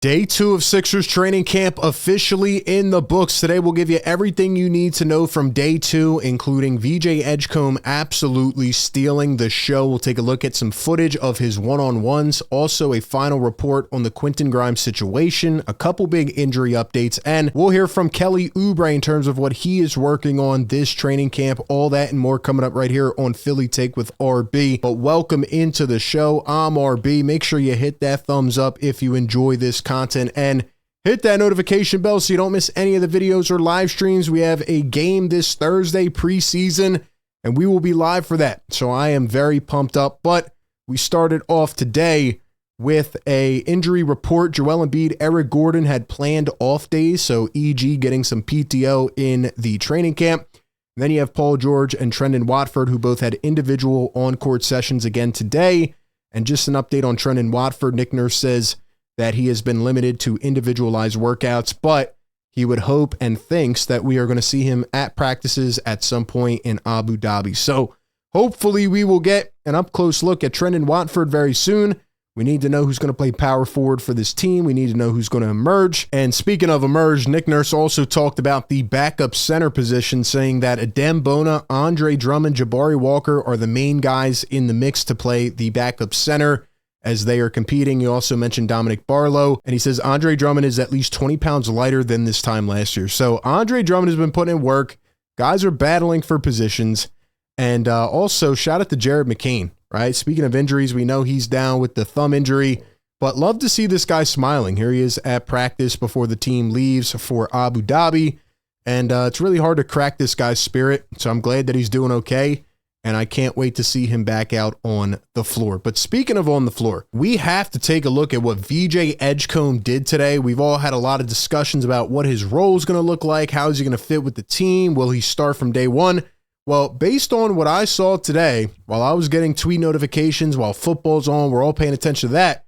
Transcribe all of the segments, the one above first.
Day 2 of Sixers training camp officially in the books. Today we'll give you everything you need to know from day 2, including VJ Edgecombe absolutely stealing the show. We'll take a look at some footage of his one-on-ones, also a final report on the Quentin Grimes situation, a couple big injury updates, and we'll hear from Kelly Oubre in terms of what he is working on this training camp. All that and more coming up right here on Philly Take with RB. But welcome into the show. I'm RB. Make sure you hit that thumbs up if you enjoy this content and hit that notification bell so you don't miss any of the videos or live streams. We have a game this Thursday preseason and we will be live for that. So I am very pumped up, but we started off today with a injury report. Joel Embiid, Eric Gordon had planned off days, so e.g. getting some PTO in the training camp. And then you have Paul George and Trendon Watford, who both had individual on-court sessions again today. And just an update on Trendon Watford, Nick Nurse says that he has been limited to individualized workouts, but he would hope and thinks that we are going to see him at practices at some point in Abu Dhabi. So hopefully we will get an up-close look at Trendon Watford very soon. We need to know who's going to play power forward for this team. We need to know who's going to emerge. And speaking of emerge, Nick Nurse also talked about the backup center position, saying that Adem Bona, Andre Drummond, Jabari Walker are the main guys in the mix to play the backup center as they are competing. He also mentioned Dominic Barlow, and he says Andre Drummond is at least 20 pounds lighter than this time last year. So Andre Drummond has been putting in work. Guys are battling for positions. And also shout out to Jared McCain, right? Speaking of injuries, we know he's down with the thumb injury, but love to see this guy smiling. Here he is at practice before the team leaves for Abu Dhabi. And it's really hard to crack this guy's spirit. So I'm glad that he's doing okay. And I can't wait to see him back out on the floor. But speaking of on the floor, we have to take a look at what VJ Edgecombe did today. We've all had a lot of discussions about what his role is going to look like. How is he going to fit with the team? Will he start from day one? Well, based on what I saw today, while I was getting tweet notifications, while football's on, we're all paying attention to that,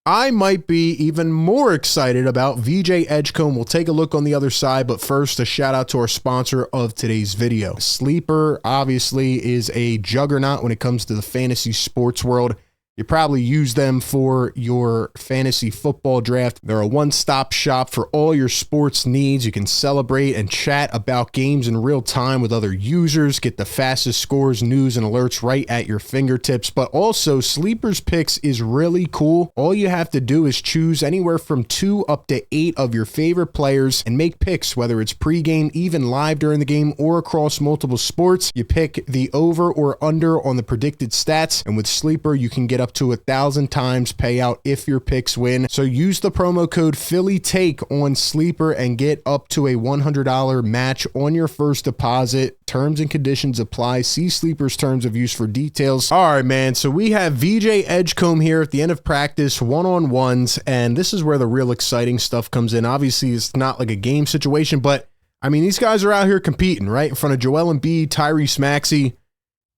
I might be even more excited about VJ Edgecombe. We'll take a look on the other side, but first, a shout out to our sponsor of today's video. Sleeper obviously is a juggernaut when it comes to the fantasy sports world. You probably use them for your fantasy football draft. They're a one-stop shop for all your sports needs. You can celebrate and chat about games in real time with other users, get the fastest scores, news, and alerts right at your fingertips. But also, Sleeper's Picks is really cool. All you have to do is choose anywhere from 2 up to 8 of your favorite players and make picks, whether it's pregame, even live during the game, or across multiple sports. You pick the over or under on the predicted stats, and with Sleeper, you can get up to 1,000 times payout if your picks win. So use the promo code PHILLYTAKE on Sleeper and get up to a $100 match on your first deposit. Terms and conditions apply. See Sleeper's terms of use for details. All right, man. So we have VJ Edgecombe here at the end of practice, one-on-ones, and this is where the real exciting stuff comes in. Obviously, it's not like a game situation, but I mean, these guys are out here competing, right? In front of Joel Embiid, Tyrese, Maxey.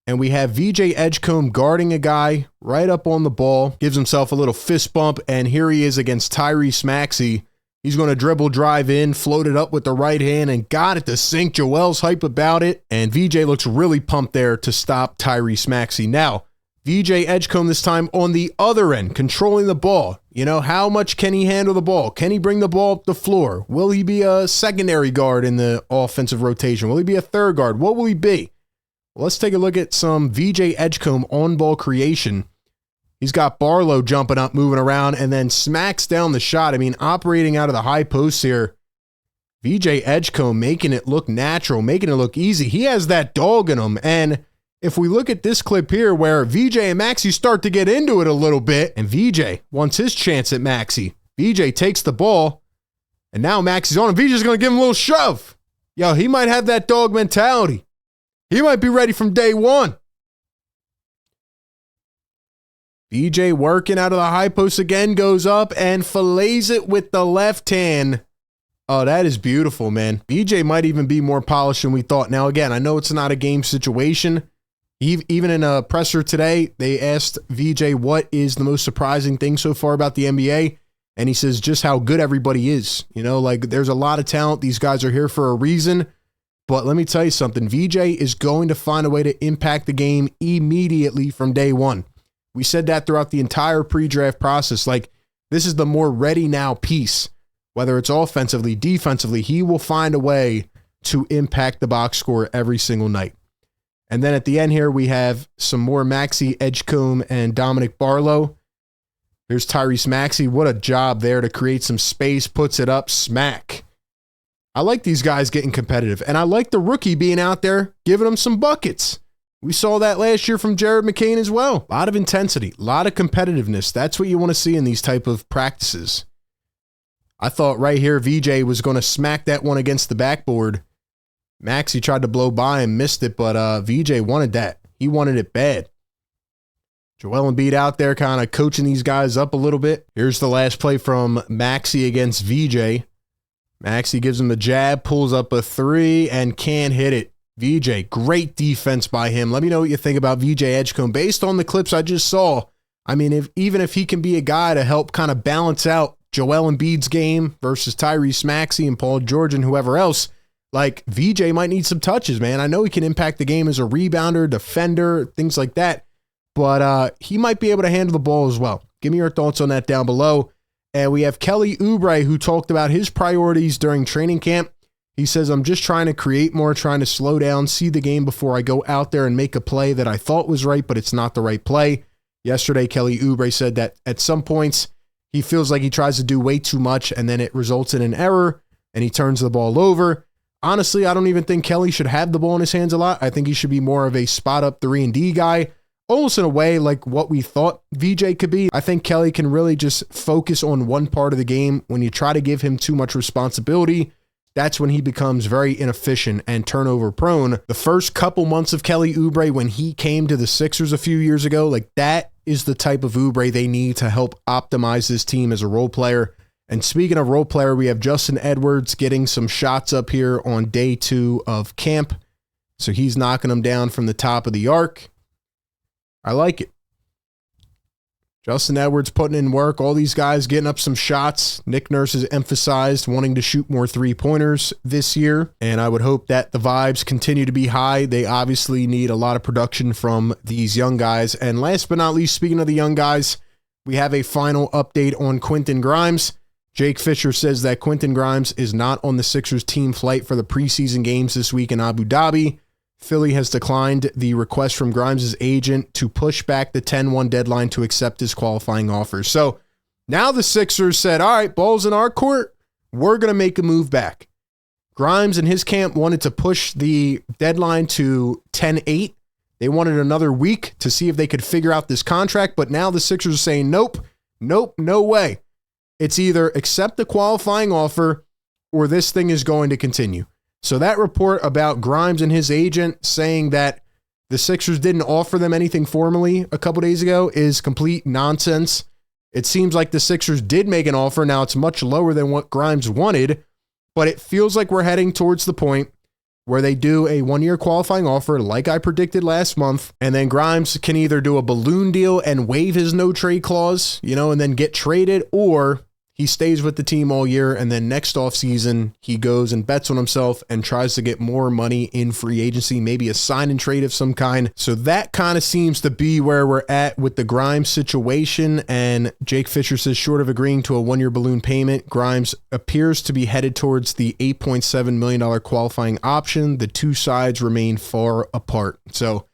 And we have VJ Edgecombe guarding a guy right up on the ball, gives himself a little fist bump, and here he is against Tyrese Maxey. He's going to dribble, drive in, float it up with the right hand, and got it to sink. Joel's hype about it, and VJ looks really pumped there to stop Tyrese Maxey. Now, VJ Edgecombe this time on the other end, controlling the ball. You know, how much can he handle the ball? Can he bring the ball up the floor? Will he be a secondary guard in the offensive rotation? Will he be a third guard? What will he be? Let's take a look at some VJ Edgecombe on-ball creation. He's got Barlow jumping up, moving around, and then smacks down the shot. I mean, operating out of the high post here. VJ Edgecombe making it look natural, making it look easy. He has that dog in him. And if we look at this clip here where VJ and Maxey start to get into it a little bit, and VJ wants his chance at Maxey. VJ takes the ball, and now Maxey's on him. VJ's going to give him a little shove. Yo, he might have that dog mentality. He might be ready from day one. VJ working out of the high post again, goes up and fillets it with the left hand. Oh, that is beautiful, man. VJ might even be more polished than we thought. Now, again, I know it's not a game situation. Even in a presser today, they asked VJ what is the most surprising thing so far about the NBA. And he says just how good everybody is. You know, like there's a lot of talent. These guys are here for a reason. But let me tell you something, VJ is going to find a way to impact the game immediately from day one. We said that throughout the entire pre-draft process. Like, This is the more ready now piece. Whether it's offensively, defensively, he will find a way to impact the box score every single night. And then at the end here, we have some more Maxey, Edgecombe, and Dominic Barlow. Here's Tyrese Maxey. What a job there to create some space, puts it up, smack. I like these guys getting competitive, and I like the rookie being out there giving them some buckets. We saw that last year from Jared McCain as well. A lot of intensity, a lot of competitiveness. That's what you want to see in these type of practices. I thought right here VJ was going to smack that one against the backboard. Maxey tried to blow by and missed it, but VJ wanted that. He wanted it bad. Joel Embiid out there kind of coaching these guys up a little bit. Here's the last play from Maxey against VJ. Maxey gives him a jab, pulls up a three, and can't hit it. VJ, great defense by him. Let me know what you think about VJ Edgecombe. Based on the clips I just saw, I mean, even if he can be a guy to help kind of balance out Joel Embiid's game versus Tyrese Maxey and Paul George and whoever else, like VJ might need some touches, man. I know he can impact the game as a rebounder, defender, things like that, but he might be able to handle the ball as well. Give me your thoughts on that down below. And we have Kelly Oubre, who talked about his priorities during training camp. He says, I'm just trying to create more, trying to slow down, see the game before I go out there and make a play that I thought was right, but it's not the right play. Yesterday, Kelly Oubre said that at some points, he feels like he tries to do way too much, and then it results in an error, and he turns the ball over. Honestly, I don't even think Kelly should have the ball in his hands a lot. I think he should be more of a spot-up 3-and-D guy, almost in a way like what we thought VJ could be. I think Kelly can really just focus on one part of the game. When you try to give him too much responsibility, that's when he becomes very inefficient and turnover prone. The first couple months of Kelly Oubre when he came to the Sixers a few years ago, like that is the type of Oubre they need to help optimize this team as a role player. And speaking of role player, we have Justin Edwards getting some shots up here on day 2 of camp. So he's knocking them down from the top of the arc. I like it. Justin Edwards putting in work. All these guys getting up some shots. Nick Nurse has emphasized wanting to shoot more 3-pointers this year, and I would hope that the vibes continue to be high. They obviously need a lot of production from these young guys. And last but not least, speaking of the young guys, we have a final update on Quentin Grimes. Jake Fisher says that Quentin Grimes is not on the Sixers team flight for the preseason games this week in Abu Dhabi. Philly has declined the request from Grimes' agent to push back the 10-1 deadline to accept his qualifying offers. So now the Sixers said, all right, ball's in our court. We're going to make a move back. Grimes and his camp wanted to push the deadline to 10-8. They wanted another week to see if they could figure out this contract, but now the Sixers are saying, nope, no way. It's either accept the qualifying offer or this thing is going to continue. So that report about Grimes and his agent saying that the Sixers didn't offer them anything formally a couple days ago is complete nonsense. It seems like the Sixers did make an offer. Now it's much lower than what Grimes wanted, but it feels like we're heading towards the point where they do a 1-year qualifying offer like I predicted last month, and then Grimes can either do a balloon deal and waive his no trade clause, and then get traded, or he stays with the team all year, and then next offseason, he goes and bets on himself and tries to get more money in free agency, maybe a sign and trade of some kind. So that kind of seems to be where we're at with the Grimes situation. And Jake Fisher says, short of agreeing to a 1-year balloon payment, Grimes appears to be headed towards the $8.7 million qualifying option. The two sides remain far apart. So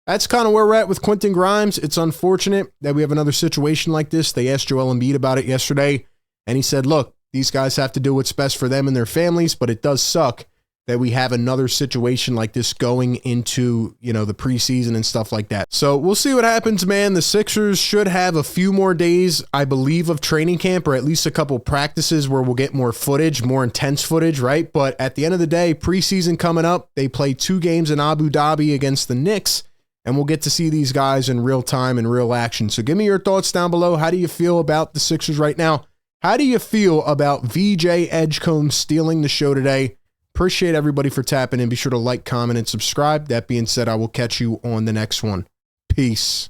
that's kind of where we're at with Quentin Grimes. It's unfortunate that we have another situation like this. They asked Joel Embiid about it yesterday, and he said, look, these guys have to do what's best for them and their families, but it does suck that we have another situation like this going into, the preseason and stuff like that. So we'll see what happens, man. The Sixers should have a few more days, I believe, of training camp, or at least a couple practices where we'll get more footage, more intense footage, right? But at the end of the day, preseason coming up, they play 2 games in Abu Dhabi against the Knicks, and we'll get to see these guys in real time and real action. So give me your thoughts down below. How do you feel about the Sixers right now? How do you feel about VJ Edgecombe stealing the show today? Appreciate everybody for tapping in. Be sure to like, comment, and subscribe. That being said, I will catch you on the next one. Peace.